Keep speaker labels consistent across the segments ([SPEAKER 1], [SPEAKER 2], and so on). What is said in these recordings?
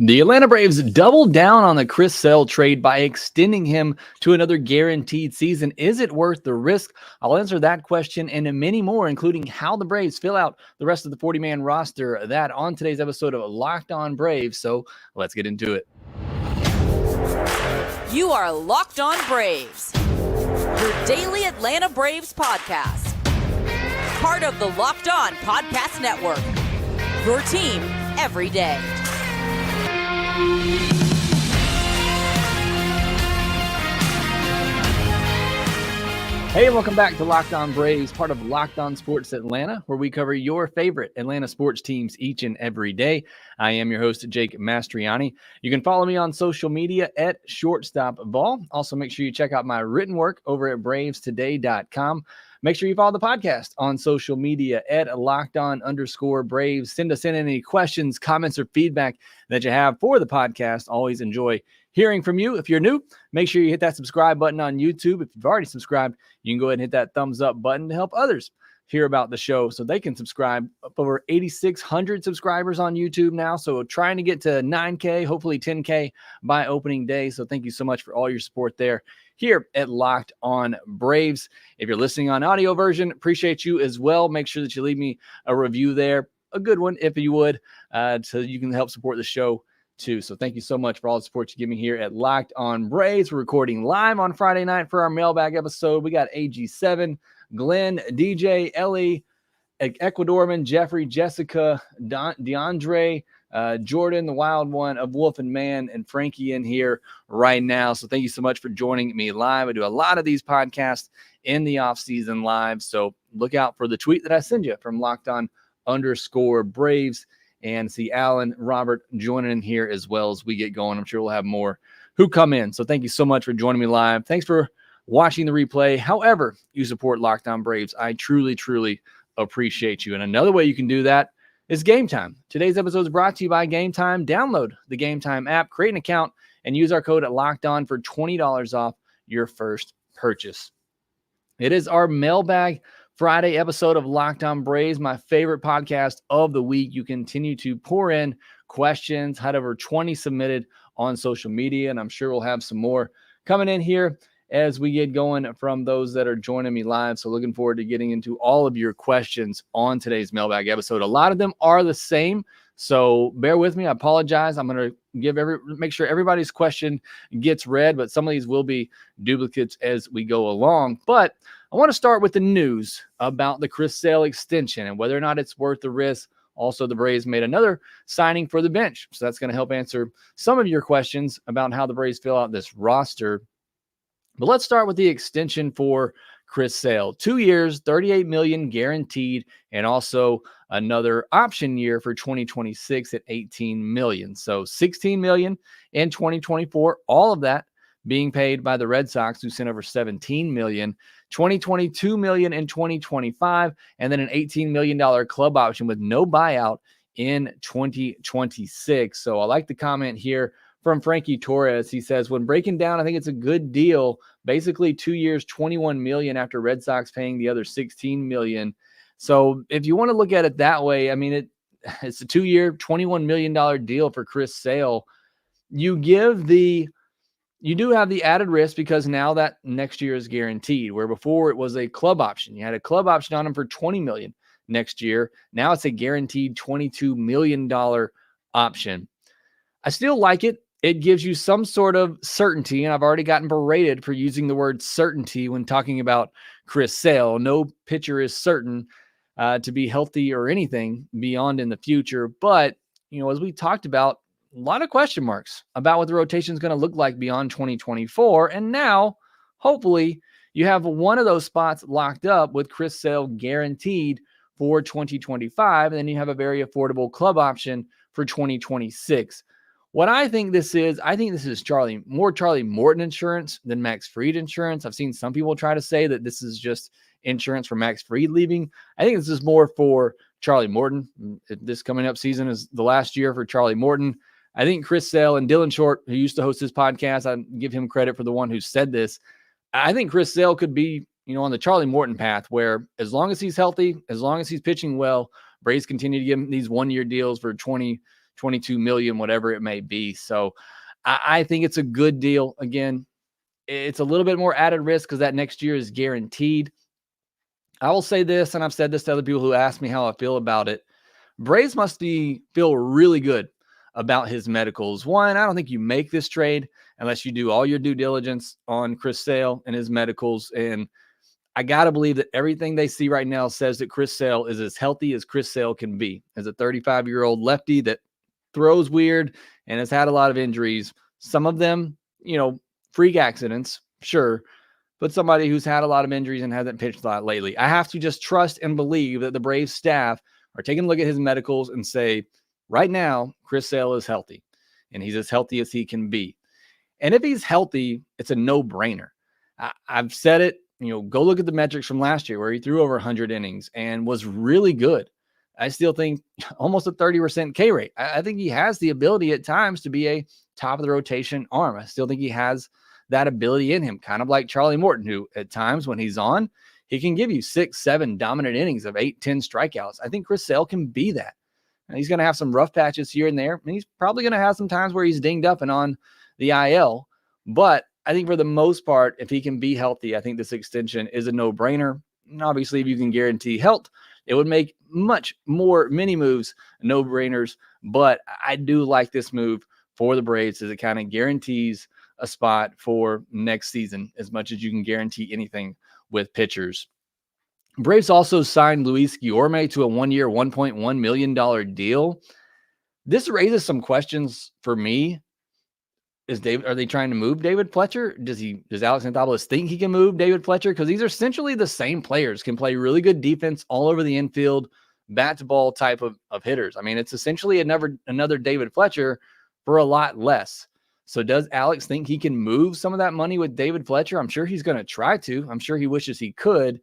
[SPEAKER 1] The Atlanta Braves doubled down on the Chris Sale trade by extending him to another guaranteed season. Is it worth the risk? I'll answer that question and many more, including how the Braves fill out the rest of the 40-man roster. That on today's episode of Locked On Braves. So let's get into it.
[SPEAKER 2] You are Locked On Braves, your daily Atlanta Braves podcast. Part of the Locked On Podcast Network, your team every day.
[SPEAKER 1] Hey, welcome back to Locked On Braves, part of Locked On Sports Atlanta, where we cover your favorite Atlanta sports teams each and every day. I am your host, Jake Mastriani. You can follow me on social media at ShortstopVol. Also, make sure you check out my written work over at BravesToday.com. Make sure you follow the podcast on social media at LockedOn_Braves. Send us in any questions, comments, or feedback that you have for the podcast. Always enjoy hearing from you. If you're new, make sure you hit that subscribe button on YouTube. If you've already subscribed, you can go ahead and hit that thumbs up button to help others hear about the show so they can subscribe. Up over 8,600 subscribers on YouTube now. So trying to get to 9K, hopefully 10K by opening day. So thank you so much for all your support there here at Locked On Braves. If you're listening on audio version, appreciate you as well. Make sure that you leave me a review there, a good one if you would, so you can help support the show too. So thank you so much for all the support you give me here at Locked On Braves. We're recording live on Friday night for our mailbag episode. We got AG7, Glenn, DJ, Ellie, Ecuadorman, Jeffrey, Jessica, DeAndre, Jordan, the wild one of Wolf and Man, and Frankie in here right now. So thank you so much for joining me live. I do a lot of these podcasts in the off season live. So look out for the tweet that I send you from LockedOn_Braves. And see Alan, Robert joining in here as well as we get going. I'm sure we'll have more who come in. So thank you so much for joining me live. Thanks for watching the replay. However you support Locked On Braves, I truly, truly appreciate you. And another way you can do that is Game Time. Today's episode is brought to you by Game Time. Download the Game Time app, create an account, and use our code at Locked On for $20 off your first purchase. It is our mailbag Friday episode of Locked On Braves, my favorite podcast of the week. You continue to pour in questions, had over 20 submitted on social media, and I'm sure we'll have some more coming in here as we get going from those that are joining me live. So looking forward to getting into all of your questions on today's mailbag episode. A lot of them are the same, so bear with me. I apologize. I'm going to make sure everybody's question gets read, but some of these will be duplicates as we go along. But I want to start with the news about the Chris Sale extension and whether or not it's worth the risk. Also, the Braves made another signing for the bench. So that's going to help answer some of your questions about how the Braves fill out this roster. But let's start with the extension for Chris Sale. 2 years, $38 million guaranteed, and also another option year for 2026 at $18 million. So $16 million in 2024, all of that being paid by the Red Sox, who sent over $17 million. 2022 million in 2025, and then an $18 million club option with no buyout in 2026. So I like the comment here from Frankie Torres. He says, when breaking down, I think it's a good deal. Basically 2 years, $21 million after Red Sox paying the other $16 million. So if you want to look at it that way, I mean, it's a 2-year, $21 million deal for Chris Sale. You do have the added risk because now that next year is guaranteed, where before it was a club option. You had a club option on him for $20 million next year. Now it's a guaranteed $22 million option. I still like it. It gives you some sort of certainty, and I've already gotten berated for using the word certainty when talking about Chris Sale. No pitcher is certain to be healthy or anything beyond in the future. But, as we talked about, a lot of question marks about what the rotation is going to look like beyond 2024. And now, hopefully, you have one of those spots locked up with Chris Sale guaranteed for 2025. And then you have a very affordable club option for 2026. What I think this is more Charlie Morton insurance than Max Fried insurance. I've seen some people try to say that this is just insurance for Max Fried leaving. I think this is more for Charlie Morton. This coming up season is the last year for Charlie Morton. I think Chris Sale and Dylan Short, who used to host this podcast, I give him credit for the one who said this. I think Chris Sale could be, on the Charlie Morton path where as long as he's healthy, as long as he's pitching well, Braves continue to give him these 1-year deals for 20, 22 million, whatever it may be. So I think it's a good deal. Again, it's a little bit more added risk because that next year is guaranteed. I will say this, and I've said this to other people who ask me how I feel about it. Braves must feel really good about his medicals. One, I don't think you make this trade unless you do all your due diligence on Chris Sale and his medicals. And I got to believe that everything they see right now says that Chris Sale is as healthy as Chris Sale can be, as a 35-year-old lefty that throws weird and has had a lot of injuries. Some of them, freak accidents, sure, but somebody who's had a lot of injuries and hasn't pitched a lot lately. I have to just trust and believe that the Braves staff are taking a look at his medicals and say, right now, Chris Sale is healthy, and he's as healthy as he can be. And if he's healthy, it's a no-brainer. I've said it, go look at the metrics from last year where he threw over 100 innings and was really good. I still think almost a 30% K rate. I think he has the ability at times to be a top-of-the-rotation arm. I still think he has that ability in him, kind of like Charlie Morton, who at times when he's on, he can give you 6-7 dominant innings of 8-10 strikeouts. I think Chris Sale can be that. And he's going to have some rough patches here and there. And he's probably going to have some times where he's dinged up and on the IL. But I think for the most part, if he can be healthy, I think this extension is a no-brainer. And obviously, if you can guarantee health, it would make much more mini moves no-brainers. But I do like this move for the Braves as it kind of guarantees a spot for next season as much as you can guarantee anything with pitchers. Braves also signed Luis Guillorme to a 1-year, $1.1 million deal. This raises some questions for me. Are they trying to move David Fletcher? Does Alex Anthopoulos think he can move David Fletcher? Because these are essentially the same players, can play really good defense all over the infield, bat to ball type of hitters. I mean, it's essentially another David Fletcher for a lot less. So does Alex think he can move some of that money with David Fletcher? I'm sure he's going to try to. I'm sure he wishes he could.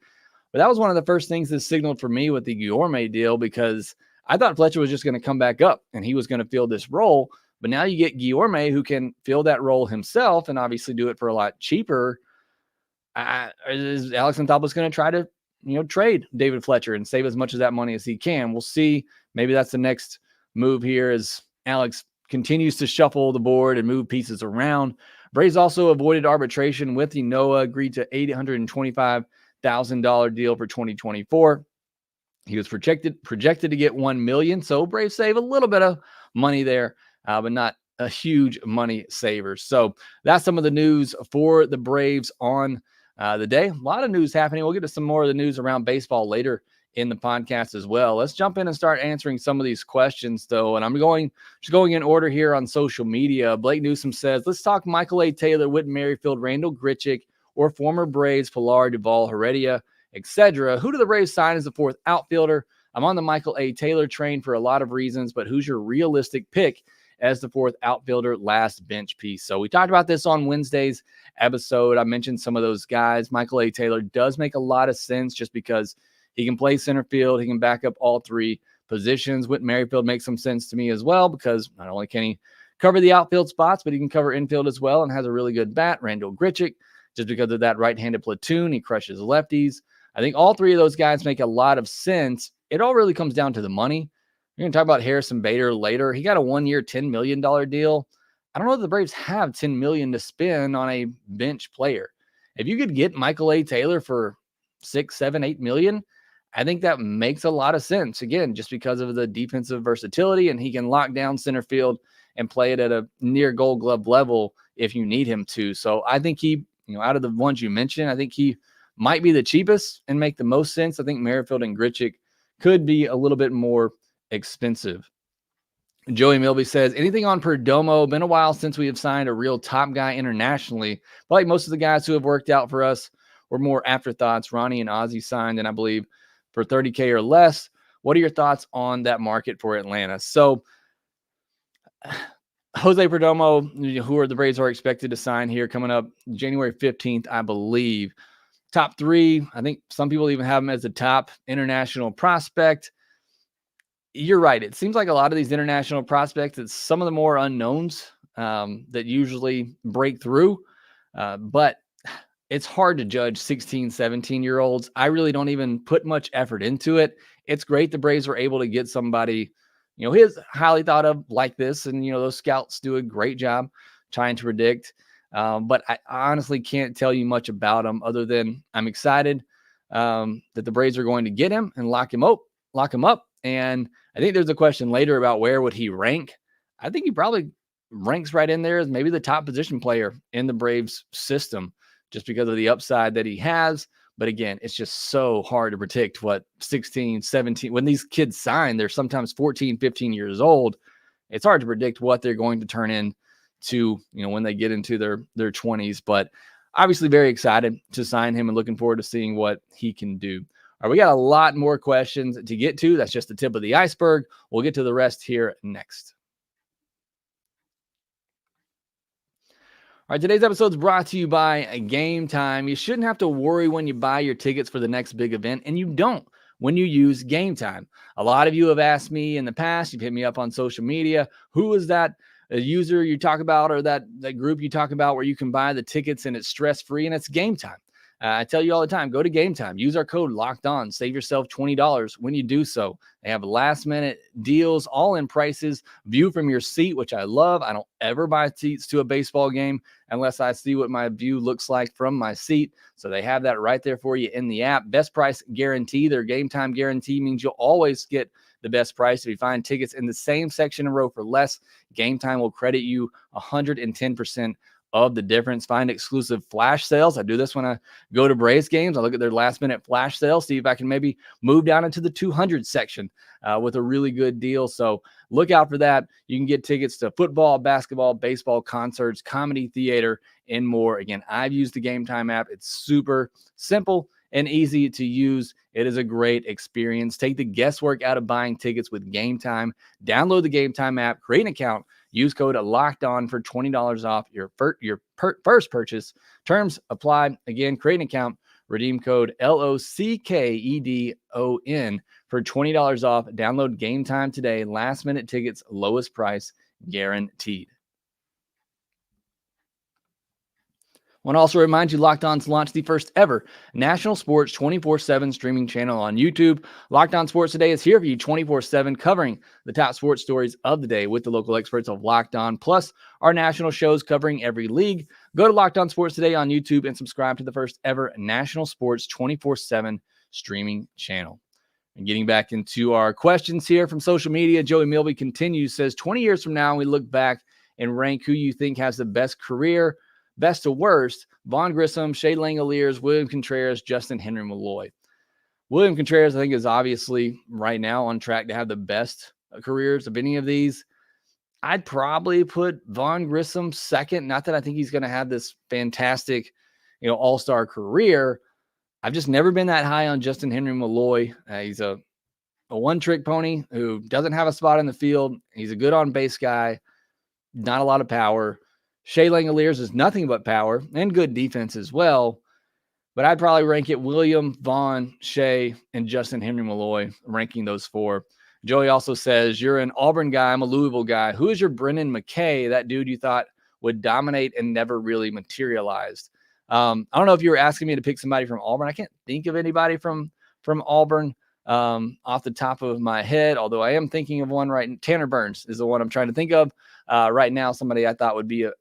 [SPEAKER 1] But that was one of the first things that signaled for me with the Guillorme deal, because I thought Fletcher was just going to come back up and he was going to fill this role. But now you get Guillorme, who can fill that role himself and obviously do it for a lot cheaper. Is Alex Anthopoulos going to try to, trade David Fletcher and save as much of that money as he can? We'll see. Maybe that's the next move here as Alex continues to shuffle the board and move pieces around. Braves also avoided arbitration with Ynoa, agreed to $825,000 deal for 2024. He was projected to get $1 million, so Braves save a little bit of money there, but not a huge money saver. So that's some of the news for the Braves on the day. A lot of news happening. We'll get to some more of the news around baseball later in the podcast as well. Let's jump in and start answering some of these questions, though. And I'm going in order here on social media. Blake Newsom says, let's talk Michael A. Taylor, Whit Merrifield, Randall Grichuk, or former Braves, Pilar, Duvall, Heredia, etc. Who do the Braves sign as the fourth outfielder? I'm on the Michael A. Taylor train for a lot of reasons, but who's your realistic pick as the fourth outfielder, last bench piece? So we talked about this on Wednesday's episode. I mentioned some of those guys. Michael A. Taylor does make a lot of sense just because he can play center field. He can back up all three positions. Whit Merrifield makes some sense to me as well, because not only can he cover the outfield spots, but he can cover infield as well and has a really good bat. Randall Grichuk, just because of that right-handed platoon, he crushes lefties. I think all three of those guys make a lot of sense. It all really comes down to the money. We're going to talk about Harrison Bader later. He got a 1-year, $10 million deal. I don't know if the Braves have $10 million to spend on a bench player. If you could get Michael A. Taylor for $6, $7, $8 million, I think that makes a lot of sense. Again, just because of the defensive versatility, and he can lock down center field and play it at a near Gold Glove level if you need him to. So I think he, out of the ones you mentioned, I think he might be the cheapest and make the most sense. I think Merrifield and Grichuk could be a little bit more expensive. Joey Milby says, anything on Perdomo? Been a while since we have signed a real top guy internationally. But like most of the guys who have worked out for us were more afterthoughts. Ronnie and Ozzie signed, and I believe for $30K or less. What are your thoughts on that market for Atlanta? So Jose Perdomo, who are the Braves are expected to sign here coming up January 15th, I believe. Top three. I think some people even have him as a top international prospect. You're right. It seems like a lot of these international prospects, it's some of the more unknowns that usually break through. But it's hard to judge 16, 17-year-olds. I really don't even put much effort into it. It's great the Braves were able to get somebody he is highly thought of like this. And, those scouts do a great job trying to predict. But I honestly can't tell you much about him other than I'm excited that the Braves are going to get him and lock him up. And I think there's a question later about where would he rank. I think he probably ranks right in there as maybe the top position player in the Braves system just because of the upside that he has. But again, it's just so hard to predict what 16, 17, when these kids sign, they're sometimes 14, 15 years old. It's hard to predict what they're going to turn into, when they get into their 20s. But obviously very excited to sign him and looking forward to seeing what he can do. All right, we got a lot more questions to get to. That's just the tip of the iceberg. We'll get to the rest here next. All right, today's episode is brought to you by Game Time. You shouldn't have to worry when you buy your tickets for the next big event, and you don't when you use Game Time. A lot of you have asked me in the past, you've hit me up on social media, who is that user you talk about or that group you talk about where you can buy the tickets and it's stress-free, and it's Game Time. I tell you all the time, go to Game Time. Use our code Locked On. Save yourself $20 when you do so. They have last-minute deals, all-in prices, view from your seat, which I love. I don't ever buy seats to a baseball game unless I see what my view looks like from my seat. So they have that right there for you in the app. Best price guarantee. Their Game Time guarantee means you'll always get the best price. If you find tickets in the same section and row for less, Game Time will credit you 110% of the difference. Find exclusive flash sales. I do this when I go to Braves games. I look at their last minute flash sale, see if I can maybe move down into the 200 section with a really good deal. So look out for that. You can get tickets to football, basketball, baseball, concerts, comedy, theater, and more. Again, I've used the Game Time app. It's super simple and easy to use. It is a great experience. Take the guesswork out of buying tickets with Game Time. Download the Game Time app, create an account, use code Locked On for $20 off your first purchase. Terms apply. Again, create an account, redeem code LOCKEDON for $20 off. Download Game Time today. Last minute tickets, lowest price guaranteed. I want to also remind you, Locked On's launched the first ever national sports 24/7 streaming channel on YouTube. Locked On Sports Today is here for you 24/7, covering the top sports stories of the day with the local experts of Locked On, plus our national shows covering every league. Go to Locked On Sports Today on YouTube and subscribe to the first ever national sports 24/7 streaming channel. And getting back into our questions here from social media, Joey Milby continues, says, 20 years from now, we look back and rank who you think has the best career, best to worst: Vaughn Grissom, Shea Langoliers, William Contreras, Justin Henry Malloy. William Contreras, I think, is obviously right now on track to have the best careers of any of these. I'd probably put Vaughn Grissom second. Not that I think he's going to have this fantastic, all-star career. I've just never been that high on Justin Henry Malloy. He's a one-trick pony who doesn't have a spot in the field. He's a good on-base guy, not a lot of power. Shea Langoliers is nothing but power and good defense as well. But I'd probably rank it William, Vaughn, Shea, and Justin Henry Malloy, ranking those four. Joey also says, you're an Auburn guy, I'm a Louisville guy. Who is your Brennan McKay, that dude you thought would dominate and never really materialized? I don't know if you were asking me to pick somebody from Auburn. I can't think of anybody from Auburn off the top of my head, although I am thinking of one right now. Tanner Burns is the one I'm trying to think of right now. Somebody I thought would be a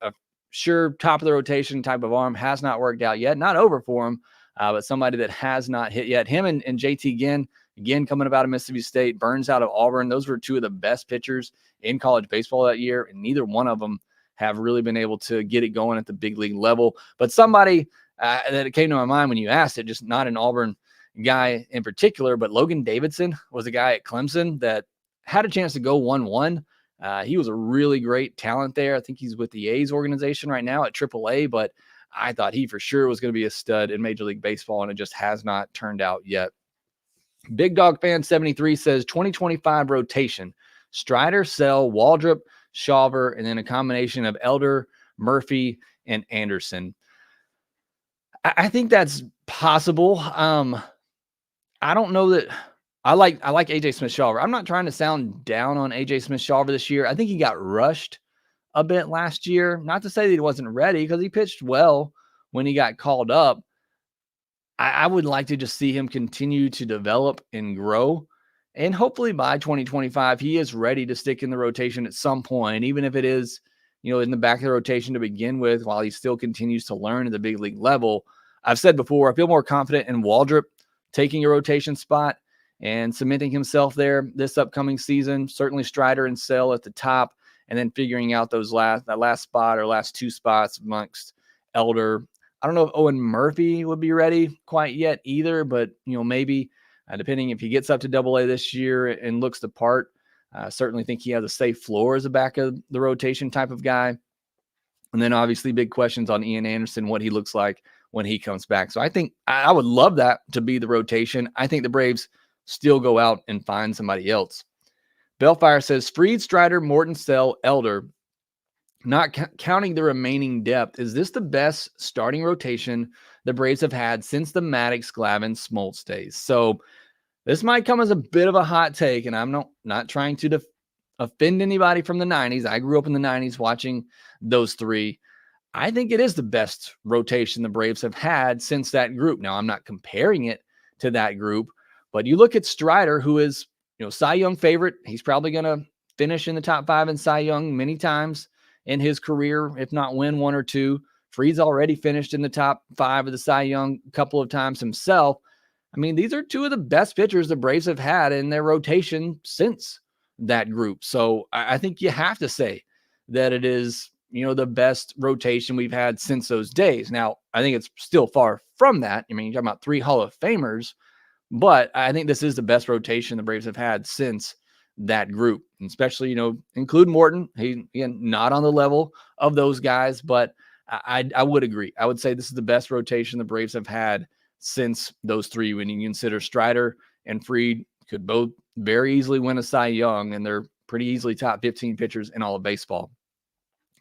[SPEAKER 1] sure top of the rotation type of arm. Has not worked out yet. Not over for him, but somebody that has not hit yet. Him and JT Ginn, again, coming out of Mississippi State, Burns out of Auburn. Those were two of the best pitchers in college baseball that year, and neither one of them have really been able to get it going at the big league level. But somebody that came to my mind when you asked it, just not an Auburn guy in particular, but Logan Davidson was a guy at Clemson that had a chance to go 1-1. He was a really great talent there. I think he's with the A's organization right now at AAA, but I thought he for sure was going to be a stud in Major League Baseball, and it just has not turned out yet. Big Dog Fan 73 says 2025 rotation: Strider, Sell, Waldrop, Shawver, and then a combination of Elder, Murphy, and Anderson. I think that's possible. I don't know that I like AJ Smith-Shawver. I'm not trying to sound down on AJ Smith-Shawver this year. I think he got rushed a bit last year. Not to say that he wasn't ready, because he pitched well when he got called up. I would like to just see him continue to develop and grow. And hopefully by 2025, he is ready to stick in the rotation at some point, even if it is, in the back of the rotation to begin with, while he still continues to learn at the big league level. I've said before, I feel more confident in Waldrop taking a rotation spot and cementing himself there this upcoming season. Certainly Strider and Sale at the top, and then figuring out that last spot or last two spots amongst Elder. I don't know if Owen Murphy would be ready quite yet either, but maybe depending if he gets up to Double-A this year and looks the part. I certainly think he has a safe floor as a back of the rotation type of guy. And then obviously big questions on Ian Anderson, what he looks like when he comes back. So I think I would love that to be the rotation. I think the Braves still go out and find somebody else. Bellfire says Fried, Strider, Morton, Sell, Elder. Not counting the remaining depth, is this the best starting rotation the Braves have had since the Maddox, Glavine, Smoltz days? So this might come as a bit of a hot take, and I'm not trying to offend anybody from the 90s. I grew up in the 90s watching those three. I think it is the best rotation the Braves have had since that group. Now, I'm not comparing it to that group, but you look at Strider, who is, Cy Young favorite. He's probably going to finish in the top 5 in Cy Young many times in his career, if not win 1 or 2. Fried's already finished in the top 5 of the Cy Young a couple of times himself. I mean, these are two of the best pitchers the Braves have had in their rotation since that group. So I think you have to say that it is, the best rotation we've had since those days. Now, I think it's still far from that. I mean, you're talking about 3 Hall of Famers, but I think this is the best rotation the Braves have had since that group, and especially, include Morton. He, again, not on the level of those guys, but I would agree. I would say this is the best rotation the Braves have had since those 3, when you consider Strider and Fried could both very easily win a Cy Young, and they're pretty easily top 15 pitchers in all of baseball.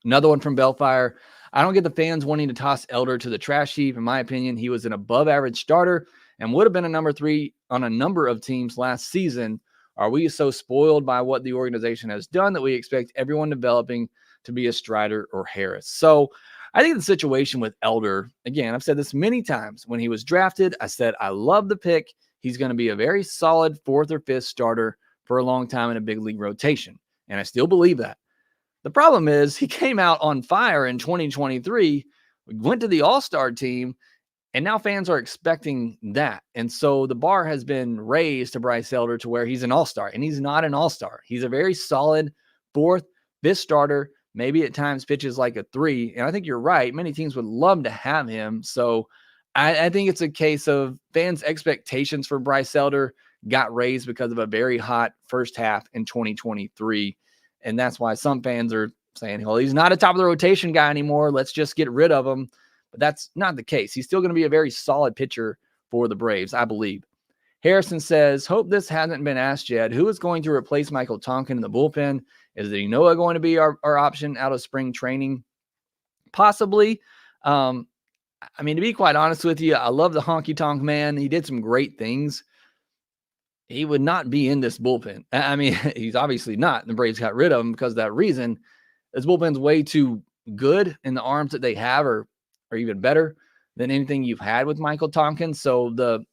[SPEAKER 1] Another one from Bellfire. I don't get the fans wanting to toss Elder to the trash heap. In my opinion, he was an above average starter and would have been a number 3 on a number of teams last season. Are we so spoiled by what the organization has done that we expect everyone developing to be a Strider or Harris? So I think the situation with Elder, again, I've said this many times. When he was drafted, I said, I love the pick. He's going to be a very solid 4th or 5th starter for a long time in a big league rotation. And I still believe that. The problem is he came out on fire in 2023, went to the All-Star team, and now fans are expecting that. And so the bar has been raised to Bryce Elder to where he's an all-star, and he's not an all-star. He's a very solid 4th, 5th starter, maybe at times pitches like a 3. And I think you're right. Many teams would love to have him. So I think it's a case of fans' expectations for Bryce Elder got raised because of a very hot first half in 2023. And that's why some fans are saying, well, he's not a top of the rotation guy anymore. Let's just get rid of him. But that's not the case. He's still going to be a very solid pitcher for the Braves, I believe. Harrison says, hope this hasn't been asked yet. Who is going to replace Michael Tonkin in the bullpen? Is the Noah going to be our option out of spring training? Possibly. I mean, to be quite honest with you, I love the honky tonk man. He did some great things. He would not be in this bullpen. I mean, he's obviously not. The Braves got rid of him because of that reason. This bullpen's way too good, and the arms that they have are even better than anything you've had with Michael Tonkin. So the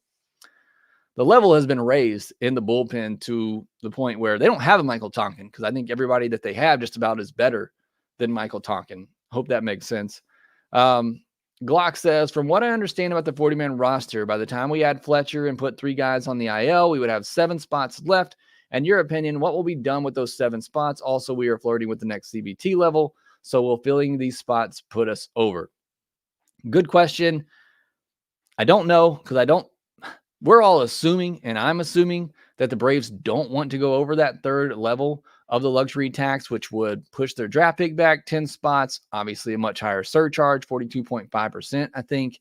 [SPEAKER 1] level has been raised in the bullpen to the point where they don't have a Michael Tonkin, because I think everybody that they have just about is better than Michael Tonkin. Hope that makes sense. Glock says, from what I understand about the 40-man roster, by the time we add Fletcher and put 3 guys on the IL, we would have 7 spots left. And your opinion, what will be done with those 7 spots? Also, we are flirting with the next CBT level. So will filling these spots put us over? Good question. I don't know, because we're all assuming, and I'm assuming, that the Braves don't want to go over that 3rd level of the luxury tax, which would push their draft pick back 10 spots. Obviously, a much higher surcharge, 42.5%, I think.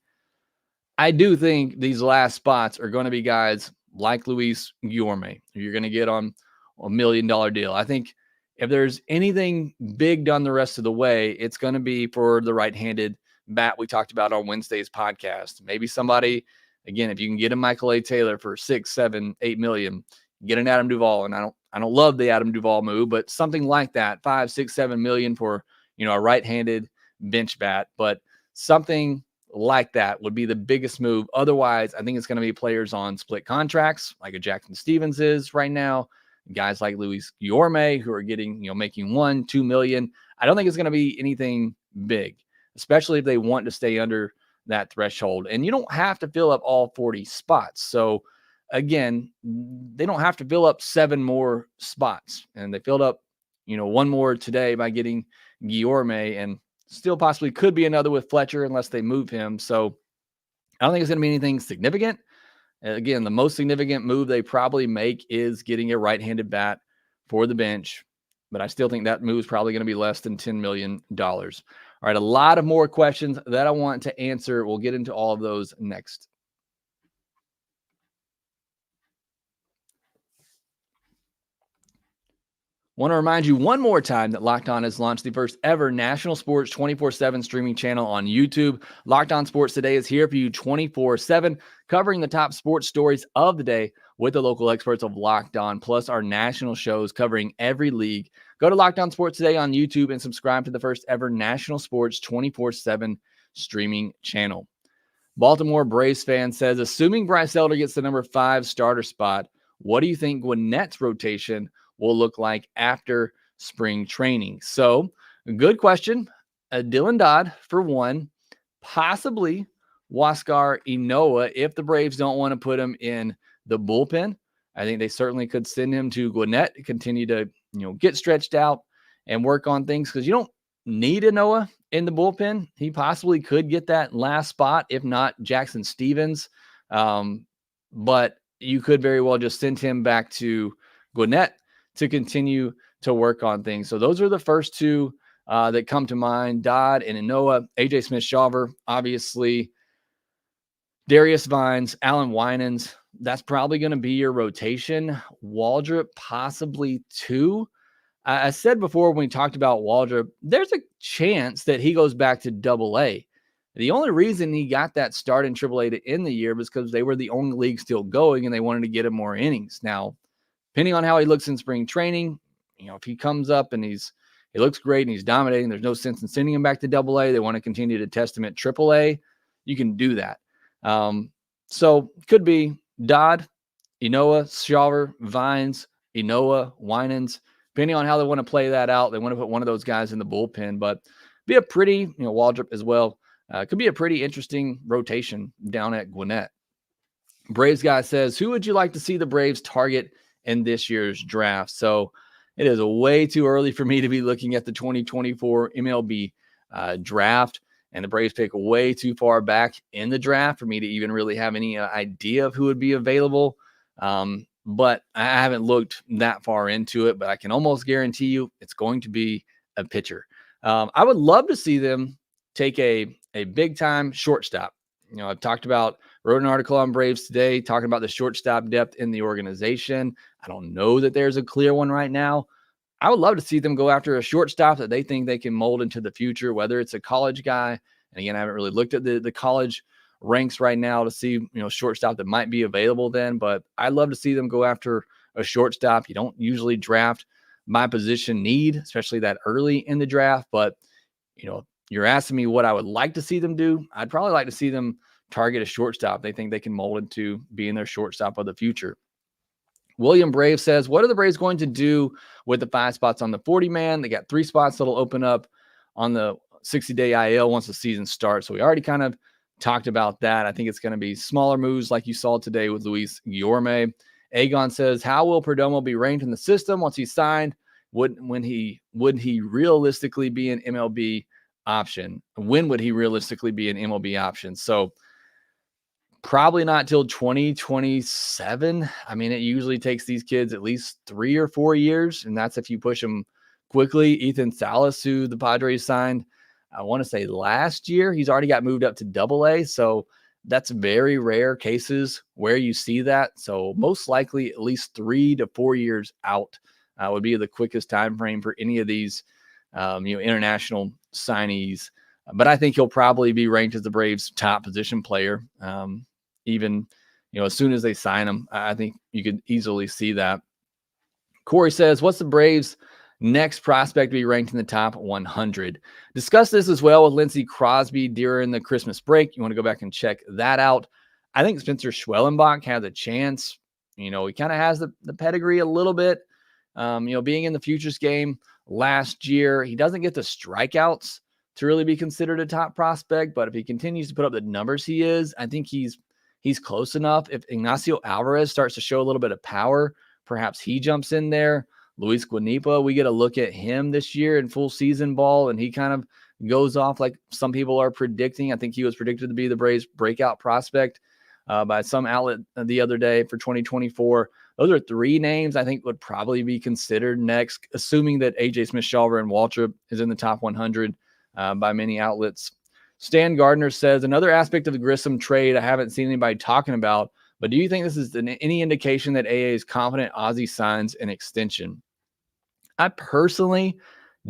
[SPEAKER 1] I do think these last spots are going to be guys like Luis Guillorme, who you're going to get on a $1 million deal. I think if there's anything big done the rest of the way, it's going to be for the right-handed bat we talked about on Wednesday's podcast. Maybe somebody, again, if you can get a Michael A. Taylor for $6, $7, $8 million, get an Adam Duvall. And I don't love the Adam Duvall move, but something like that, $5, $6, $7 million for, a right-handed bench bat. But something like that would be the biggest move. Otherwise, I think it's going to be players on split contracts, like a Jackson Stevens is right now. Guys like Luis Guillorme, who are getting, making $1-2 million. I don't think it's going to be anything big, especially if they want to stay under that threshold. And you don't have to fill up all 40 spots. So again, they don't have to fill up 7 more spots. And they filled up, one more today by getting Guillorme, and still possibly could be another with Fletcher unless they move him. So I don't think it's going to be anything significant. Again, the most significant move they probably make is getting a right-handed bat for the bench. But I still think that move is probably going to be less than $10 million. All right, a lot of more questions that I want to answer. We'll get into all of those next. Want to remind you one more time that Locked On has launched the first ever national sports 24/7 streaming channel on YouTube. Locked On Sports Today is here for you 24/7, covering the top sports stories of the day with the local experts of Locked On, plus our national shows covering every league. Go to Locked On Sports Today on YouTube and subscribe to the first ever national sports 24/7 streaming channel. Baltimore Braves fan says, assuming Bryce Elder gets the number 5 starter spot, what do you think Gwinnett's rotation will look like after spring training? So, good question. Dylan Dodd for one, possibly Huascar Ynoa if the Braves don't want to put him in the bullpen. I think they certainly could send him to Gwinnett to continue to get stretched out and work on things, because you don't need Ynoa in the bullpen. He possibly could get that last spot, if not Jackson Stevens. But you could very well just send him back to Gwinnett to continue to work on things. So those are the first two that come to mind: Dodd and Ynoa. AJ Smith-Shawver, obviously. Darius Vines, Alan Winans. That's probably going to be your rotation. Waldrop, possibly too. I said before when we talked about Waldrop, there's a chance that he goes back to Double-A. The only reason he got that start in Triple-A to end the year was because they were the only league still going and they wanted to get him more innings. Now, depending on how he looks in spring training, if he comes up and he looks great and he's dominating, there's no sense in sending him back to Double-A. They want to continue to test him at Triple-A. You can do that. So could be Dodd, Ynoa, Shawver, Vines, Ynoa, Winans. Depending on how they want to play that out, they want to put one of those guys in the bullpen. But be a pretty, Waldrop as well. Could be a pretty interesting rotation down at Gwinnett. Braves guy says, who would you like to see the Braves target in this year's draft? So it is way too early for me to be looking at the 2024 MLB draft, and the Braves pick way too far back in the draft for me to even really have any idea of who would be available. But I haven't looked that far into it, but I can almost guarantee you it's going to be a pitcher. I would love to see them take a big time shortstop. I've wrote an article on Braves Today talking about the shortstop depth in the organization. I don't know that there's a clear one right now. I would love to see them go after a shortstop that they think they can mold into the future, whether it's a college guy. And again, I haven't really looked at the college ranks right now to see, shortstop that might be available then, but I'd love to see them go after a shortstop. You don't usually draft my position need, especially that early in the draft. But, you're asking me what I would like to see them do. I'd probably like to see them target a shortstop they think they can mold into being their shortstop of the future. William Brave says, what are the Braves going to do with the 5 spots on the 40-man? They got 3 spots that'll open up on the 60-day IL once the season starts. So we already kind of talked about that. I think it's going to be smaller moves like you saw today with Luis Guillorme. Aegon says, how will Perdomo be ranked in the system once he's signed? Would he realistically be an MLB option? When would he realistically be an MLB option? So probably not till 2027. I mean, it usually takes these kids at least 3 or 4 years, and that's if you push them quickly. Ethan Salas, who the Padres signed, I want to say last year, he's already got moved up to Double-A. So that's very rare cases where you see that. So most likely at least 3 to 4 years out would be the quickest time frame for any of these international signees. But I think he'll probably be ranked as the Braves' top position player. Even, as soon as they sign him, I think you could easily see that. Corey says, what's the Braves' next prospect to be ranked in the top 100. Discuss this as well with Lindsey Crosby during the Christmas break. You want to go back and check that out. I think Spencer Schwellenbach has a chance. He kind of has the pedigree a little bit. Being in the futures game last year, he doesn't get the strikeouts to really be considered a top prospect, but if he continues to put up the numbers he is, I think he's close enough. If Ignacio Alvarez starts to show a little bit of power, perhaps he jumps in there. Luis Guanipa, we get a look at him this year in full season ball, and he kind of goes off like some people are predicting. I think he was predicted to be the Braves' breakout prospect by some outlet the other day for 2024. Those are three names I think would probably be considered next, assuming that A.J. Smith-Shawver and Waltrip is in the top 100 by many outlets. Stan Gardner says, another aspect of the Grissom trade I haven't seen anybody talking about, but do you think this is any indication that AA is confident Ozzie signs an extension? I personally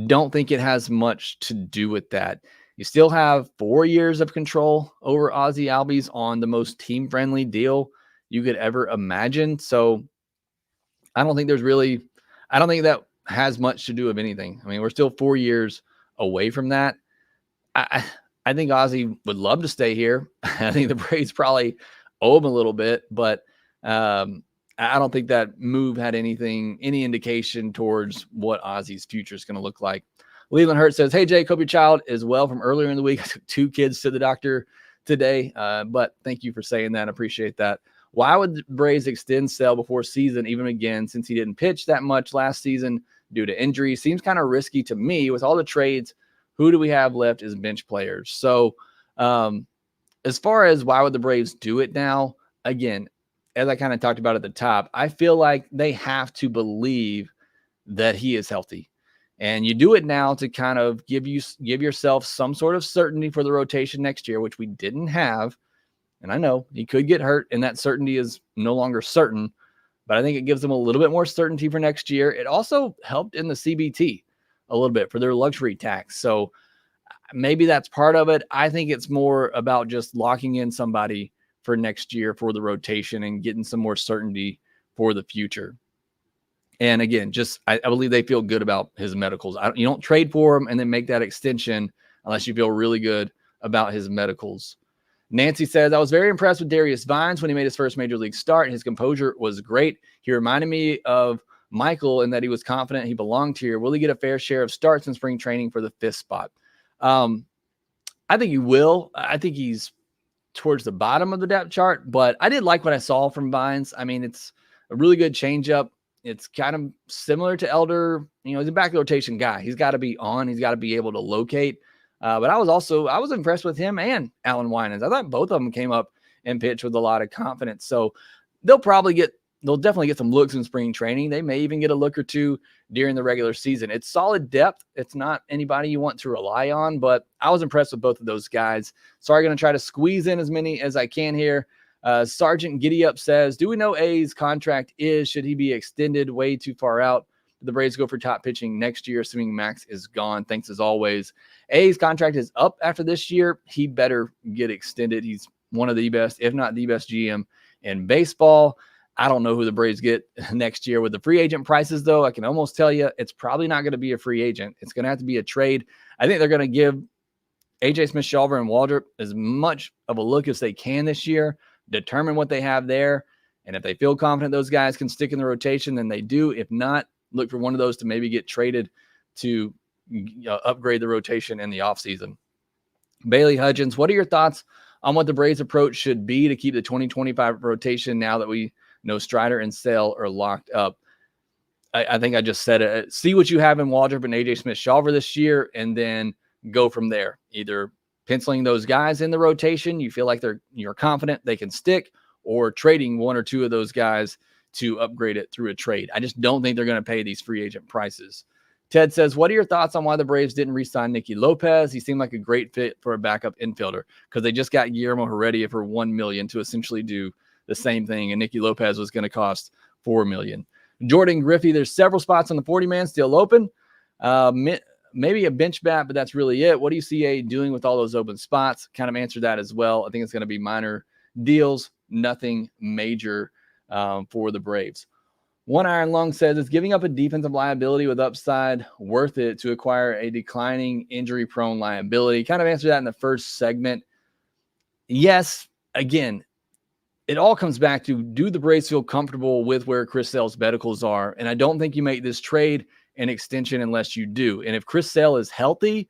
[SPEAKER 1] don't think it has much to do with that. You still have 4 years of control over Ozzie Albies on the most team-friendly deal you could ever imagine. So I don't think that has much to do with anything. I mean, we're still 4 years away from that. I think Ozzie would love to stay here. I think the Braves probably owe him a little bit, but I don't think that move had any indication towards what Ozzie's future is going to look like. Leland Hurt says, hey, Jake, hope your child is well from earlier in the week. I took 2 kids to the doctor today, but thank you for saying that. I appreciate that. Why would the Braves extend Sale before season even again, since he didn't pitch that much last season due to injury? Seems kind of risky to me. With all the trades, who do we have left as bench players? So as far as why would the Braves do it now, again, as I kind of talked about at the top, I feel like they have to believe that he is healthy. And you do it now to kind of give yourself some sort of certainty for the rotation next year, which we didn't have. And I know he could get hurt, and that certainty is no longer certain. But I think it gives them a little bit more certainty for next year. It also helped in the CBT a little bit for their luxury tax. So maybe that's part of it. I think it's more about just locking in somebody for next year for the rotation and getting some more certainty for the future. And again, I believe they feel good about his medicals. You don't trade for him and then make that extension unless you feel really good about his medicals. Nancy says, I was very impressed with Darius Vines when he made his first major league start. His composure was great. He reminded me of Michael in that he was confident he belonged here. Will he get a fair share of starts in spring training for the 5th spot? I think he will. I think he's towards the bottom of the depth chart, but I did like what I saw from Vines. I mean, it's a really good changeup. It's kind of similar to Elder. He's a back rotation guy. He's got to be on. He's got to be able to locate. But I was impressed with him and Alan Winans. I thought both of them came up and pitched with a lot of confidence. So they'll definitely get some looks in spring training. They may even get a look or two during the regular season. It's solid depth. It's not anybody you want to rely on, but I was impressed with both of those guys. So I'm going to try to squeeze in as many as I can here. Sergeant Giddy Up says, do we know A's contract is? Should he be extended way too far out? Did the Braves go for top pitching next year, assuming Max is gone? Thanks as always. A's contract is up after this year. He better get extended. He's one of the best, if not the best GM in baseball. I don't know who the Braves get next year with the free agent prices, though. I can almost tell you it's probably not going to be a free agent. It's going to have to be a trade. I think they're going to give A.J. Smith-Shawver and Waldrop as much of a look as they can this year, determine what they have there. And if they feel confident those guys can stick in the rotation, then they do. If not, look for one of those to maybe get traded to upgrade the rotation in the offseason. Bailey Hudgens, what are your thoughts on what the Braves' approach should be to keep the 2025 rotation now that we know Strider and Sale are locked up? I think I just said it. See what you have in Waldrop and A.J. Smith-Shawver this year, and then go from there. Either penciling those guys in the rotation, you feel like you're confident they can stick, or trading one or two of those guys to upgrade it through a trade. I just don't think they're going to pay these free agent prices. Ted says, what are your thoughts on why the Braves didn't re-sign Nicky Lopez? He seemed like a great fit for a backup infielder because they just got Guillermo Heredia for $1 million to essentially do the same thing, and Nicky Lopez was going to cost $4 million. Jordan Griffey, there's several spots on the 40-man still open. Maybe a bench bat, but that's really it. What do you see A doing with all those open spots? Kind of answered that as well. I think it's going to be minor deals, nothing major for the Braves. One Iron Lung says, it's giving up a defensive liability with upside worth it to acquire a declining injury-prone liability. Kind of answered that in the first segment. Yes, again, it all comes back to, do the Braves feel comfortable with where Chris Sale's medicals are? And I don't think you make this trade an extension unless you do. And if Chris Sale is healthy,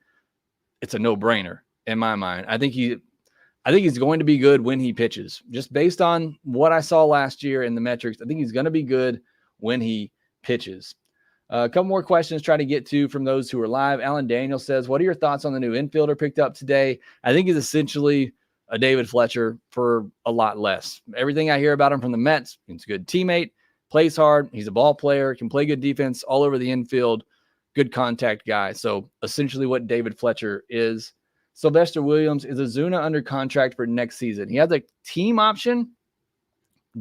[SPEAKER 1] it's a no-brainer in my mind. I think he's going to be good when he pitches. Just based on what I saw last year in the metrics, I think he's going to be good when he pitches. A couple more questions try to get to from those who are live. Alan Daniel says, what are your thoughts on the new infielder picked up today? I think he's essentially a David Fletcher for a lot less. Everything I hear about him from the Mets, he's a good teammate, plays hard, he's a ball player, can play good defense all over the infield, good contact guy. So essentially what David Fletcher is. Sylvester Williams, is Ozuna under contract for next season? He has a team option.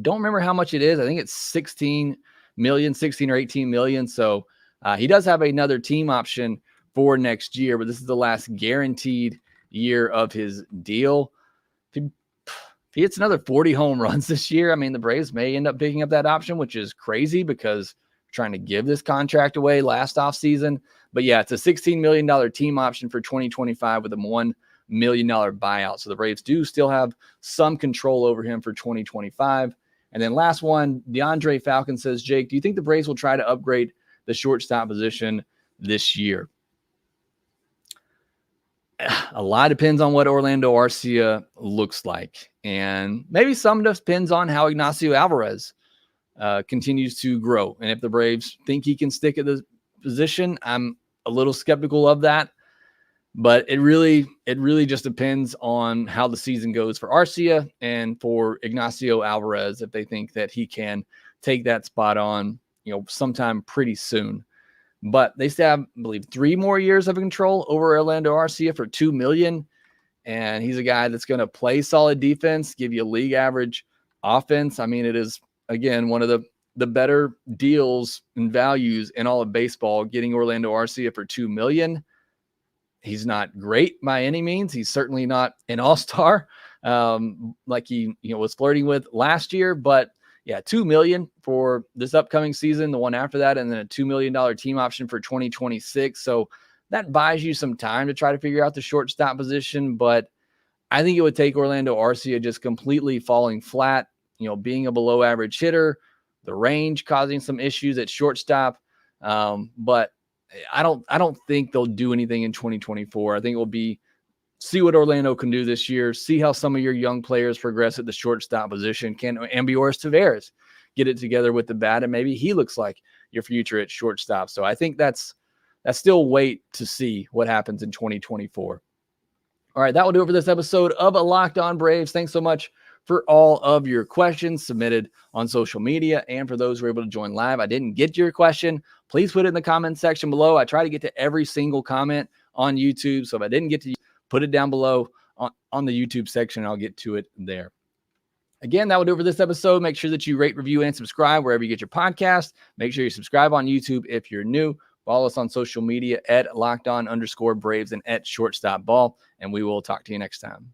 [SPEAKER 1] Don't remember how much it is. I think it's 16 or 18 million. So he does have another team option for next year, but this is the last guaranteed year of his deal. If he hits another 40 home runs this year, I mean, the Braves may end up picking up that option, which is crazy because we're trying to give this contract away last offseason. But yeah, it's a $16 million team option for 2025 with a $1 million buyout. So the Braves do still have some control over him for 2025. And then last one, DeAndre Falcon says, Jake, do you think the Braves will try to upgrade the shortstop position this year? A lot depends on what Orlando Arcia looks like. And maybe some depends on how Ignacio Alvarez continues to grow. And if the Braves think he can stick at the position, I'm a little skeptical of that. But it really just depends on how the season goes for Arcia and for Ignacio Alvarez, if they think that he can take that spot on, sometime pretty soon. But they still have, I believe, 3 more years of control over Orlando Arcia for $2 million. And he's a guy that's going to play solid defense, give you a league average offense. I mean, it is, again, one of the better deals and values in all of baseball, getting Orlando Arcia for $2 million. He's not great by any means. He's certainly not an all-star like he was flirting with last year. But yeah, $2 million for this upcoming season, the one after that, and then a $2 million team option for 2026. So that buys you some time to try to figure out the shortstop position. But I think it would take Orlando Arcia just completely falling flat, being a below average hitter, the range causing some issues at shortstop. But I don't think they'll do anything in 2024. I think it will be see what Orlando can do this year, see how some of your young players progress at the shortstop position. Can Ambioris Taveras get it together with the bat, and maybe he looks like your future at shortstop. So I think that's still wait to see what happens in 2024. All right, that will do it for this episode of Locked On Braves. Thanks so much for all of your questions submitted on social media. And for those who were able to join live, I didn't get to your question, please put it in the comment section below. I try to get to every single comment on YouTube. So if I didn't get to you, put it down below on the YouTube section, and I'll get to it there. Again, that will do it for this episode. Make sure that you rate, review, and subscribe wherever you get your podcast. Make sure you subscribe on YouTube if you're new. Follow us on social media at LockedOn_Braves and at ShortstopBall. And we will talk to you next time.